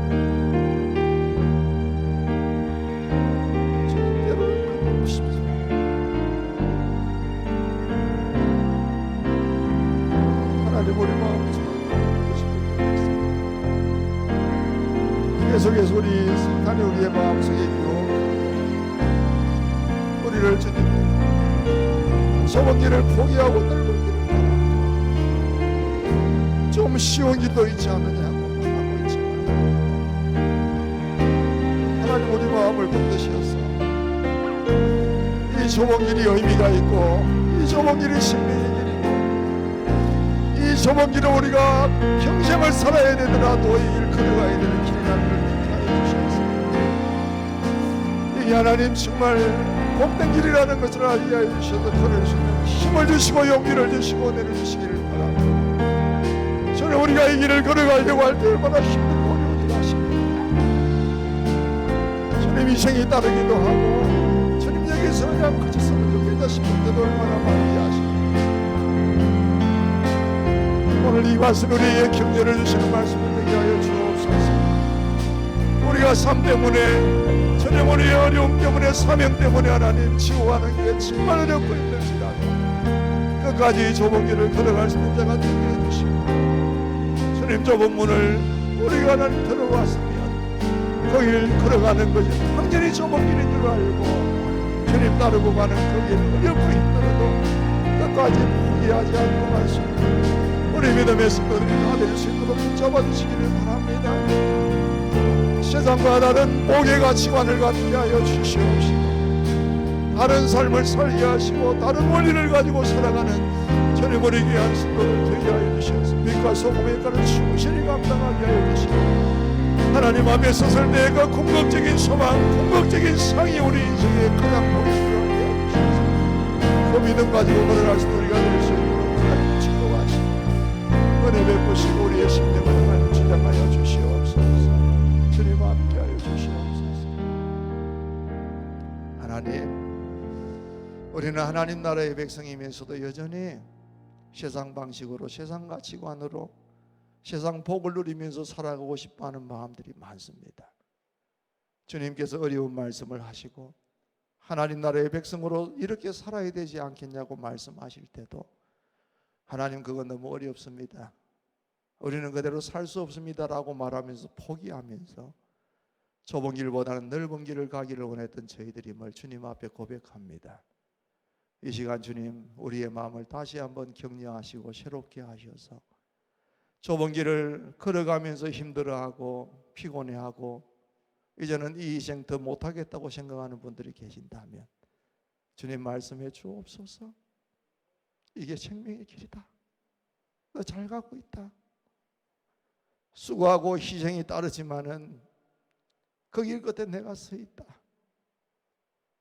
주님대로 가고 싶습니다. 하나님, 우리 마음 계속해서 우리 사탄이 우리의 마음속에 유혹하고 우리를 주님 좁은 길을 포기하고 넓은 길을 가고 좀 쉬운 길도 있지 않느냐고 하고 있지만 하나님, 우리 마음을 붙드셔서 이 좁은 길이 의미가 있고 이 좁은 길이 생명의 길이고 이 좁은 길을 우리가 평생을 살아야 되더라도 이 길 걸어가야 되는 길이라는 걸 하나님, 정말 복된 길이라는 것을 알게 하여 주셔서 걸을 수 있는 힘을 주시고 용기를 주시고 내려주시기를 바랍니다. 저는 우리가 이 길을 걸어가려고 할 때 얼마나 힘들고 어려운 일 하십니까? 주님 인생이 따르기도 하고 주님 여기서 그냥 그쳤으면 좋겠다 싶을 때도 얼마나 많이 하십니까? 오늘 이 말씀 우리에게 격려를 주시는 말씀을 되게 하여 주옵소서. 우리가 삶 때문에 저녁 우리의 어려움 때문에 사명 때문에 하나님 지고가는 게 정말 어렵고 힘들지라도 끝까지 좁은 길을 걸어갈 수 있는 자가 되게 해주시고 주님 좁은 문을 우리가 하나님 들어왔으면 그 길 걸어가는 것이 완전히 좁은 길인 줄 알고 주님 따르고 가는 그 길은 어렵고 힘들어도 끝까지 포기하지 않고 갈 수 있는 우리 믿음의 성도들이 다 될 수 있도록 붙잡아주시기를 바랍니다. 세상과 다른 목의 가치관을 갖게 하여 주시옵시고 다른 삶을 살게 하시고 다른 원리를 가지고 살아가는 주님 우리 귀한 성도를 되게 하여 주셔서 빛과 소금의 역할을 충실히 감당하게 하여 주시고 하나님 앞에 섰을 때 그 궁극적인 소망, 궁극적인 상이 우리 인생의 가장 복이라고 하게 하여 주셔서 그 믿음 가지고 걸어갈 수 있는 우리가 될 수 있도록 하나님 축복하시고 은혜 베푸시고 우리의 심령을 하나님 지장하여 주시옵소서. 주님 함께하여 주시옵소서. 하나님, 우리는 하나님 나라의 백성이면서도 여전히 세상 방식으로 세상 가치관으로 세상 복을 누리면서 살아가고 싶어하는 마음들이 많습니다. 주님께서 어려운 말씀을 하시고 하나님 나라의 백성으로 이렇게 살아야 되지 않겠냐고 말씀하실 때도 하나님, 그건 너무 어렵습니다. 우리는 그대로 살 수 없습니다라고 말하면서 포기하면서 좁은 길보다는 넓은 길을 가기를 원했던 저희들임을 주님 앞에 고백합니다. 이 시간 주님, 우리의 마음을 다시 한번 격려하시고 새롭게 하셔서 좁은 길을 걸어가면서 힘들어하고 피곤해하고 이제는 이 인생 더 못하겠다고 생각하는 분들이 계신다면 주님 말씀해 주옵소서. 이게 생명의 길이다. 너 잘 가고 있다. 수고하고 희생이 따르지만은 그 길 끝에 내가 서 있다.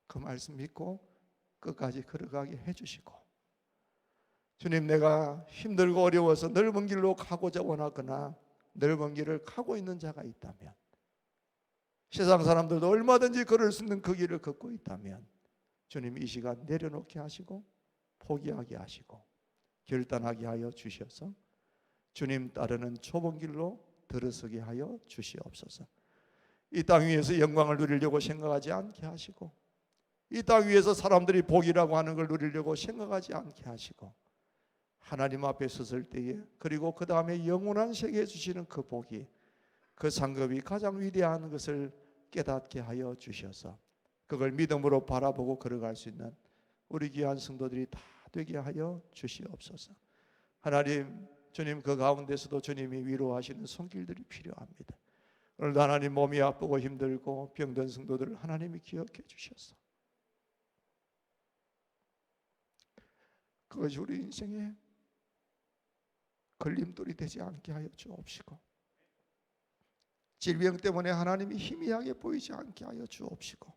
그 말씀 믿고 끝까지 걸어가게 해주시고 주님, 내가 힘들고 어려워서 넓은 길로 가고자 원하거나 넓은 길을 가고 있는 자가 있다면, 세상 사람들도 얼마든지 걸을 수 있는 그 길을 걷고 있다면 주님, 이 시간 내려놓게 하시고 포기하게 하시고 결단하게 하여 주셔서 주님 따르는 좁은 길로 들어서게 하여 주시옵소서. 이 땅 위에서 영광을 누리려고 생각하지 않게 하시고, 이 땅 위에서 사람들이 복이라고 하는 걸 누리려고 생각하지 않게 하시고, 하나님 앞에 섰을 때에, 그리고 그 다음에 영원한 세계에 주시는 그 복이, 그 상급이 가장 위대한 것을 깨닫게 하여 주셔서 그걸 믿음으로 바라보고 걸어갈 수 있는 우리 귀한 성도들이 다 되게 하여 주시옵소서. 하나님, 주님 그 가운데서도 주님이 위로하시는 손길들이 필요합니다. 오늘도 하나님, 몸이 아프고 힘들고 병든 성도들을 하나님이 기억해 주셔서 그것이 우리 인생에 걸림돌이 되지 않게 하여 주옵시고, 질병 때문에 하나님이 희미하게 보이지 않게 하여 주옵시고,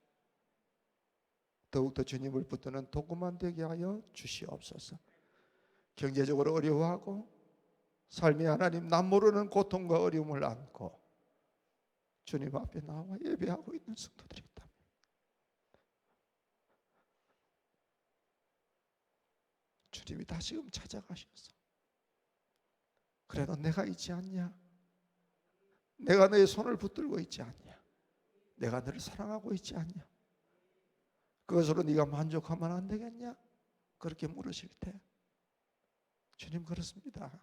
더욱더 주님을 붙드는 도구만 되게 하여 주시옵소서. 경제적으로 어려워하고 삶이 하나님 남모르는 고통과 어려움을 안고 주님 앞에 나와 예배하고 있는 성도들이 있다면 주님이 다시금 찾아가셔서, 그래도 내가 있지 않냐? 내가 너의 손을 붙들고 있지 않냐? 내가 너를 사랑하고 있지 않냐? 그것으로 네가 만족하면 안 되겠냐? 그렇게 물으실 때 주님, 그렇습니다.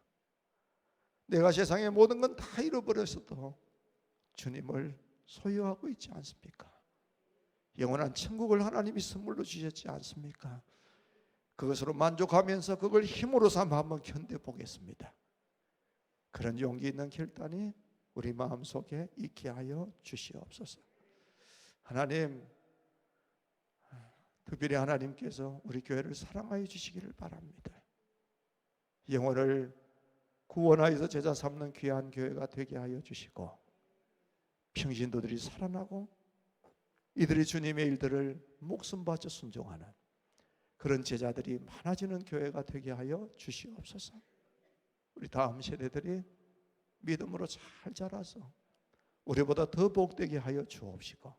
내가 세상의 모든 건 다 잃어버렸어도 주님을 소유하고 있지 않습니까? 영원한 천국을 하나님이 선물로 주셨지 않습니까? 그것으로 만족하면서 그걸 힘으로 삼아 한번 견뎌보겠습니다. 그런 용기 있는 결단이 우리 마음속에 있게 하여 주시옵소서. 하나님, 특별히 하나님께서 우리 교회를 사랑하여 주시기를 바랍니다. 영혼을 구원하여서 제자 삼는 귀한 교회가 되게 하여 주시고, 평신도들이 살아나고 이들이 주님의 일들을 목숨 바쳐 순종하는 그런 제자들이 많아지는 교회가 되게 하여 주시옵소서. 우리 다음 세대들이 믿음으로 잘 자라서 우리보다 더 복되게 하여 주옵시고,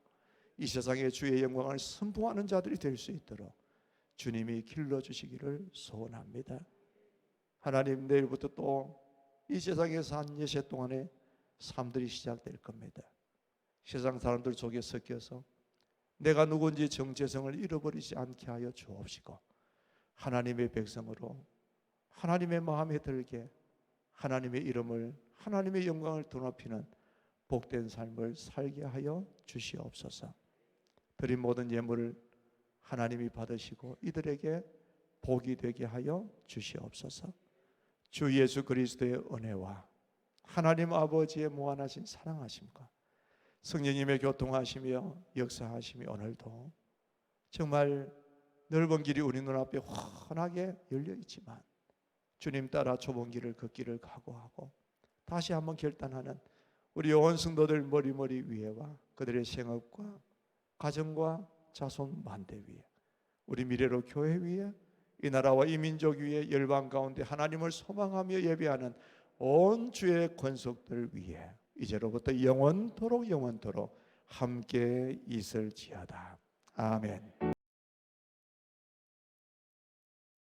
이 세상에 주의 영광을 선포하는 자들이 될 수 있도록 주님이 길러주시기를 소원합니다. 하나님, 내일부터 또 이 세상에서 한 예세 동안의 삶들이 시작될 겁니다. 세상 사람들 속에 섞여서 내가 누군지 정체성을 잃어버리지 않게 하여 주옵시고, 하나님의 백성으로 하나님의 마음에 들게 하나님의 이름을, 하나님의 영광을 드높이는 복된 삶을 살게 하여 주시옵소서. 드린 모든 예물을 하나님이 받으시고 이들에게 복이 되게 하여 주시옵소서. 주 예수 그리스도의 은혜와 하나님 아버지의 무한하신 사랑하심과 성령님의 교통하시며 역사하심이 오늘도 정말 넓은 길이 우리 눈앞에 훤하게 열려 있지만 주님 따라 좁은 길을 걷기를 각오하고 다시 한번 결단하는 우리 온 성도들 머리머리 위에와 그들의 생업과 가정과 자손 만대 위에, 우리 미래로 교회 위에, 이 나라와 이 민족 위에, 열방 가운데 하나님을 소망하며 예배하는 온 주의 권속들 위에 이제로부터 영원토록 함께 있을지어다. 아멘.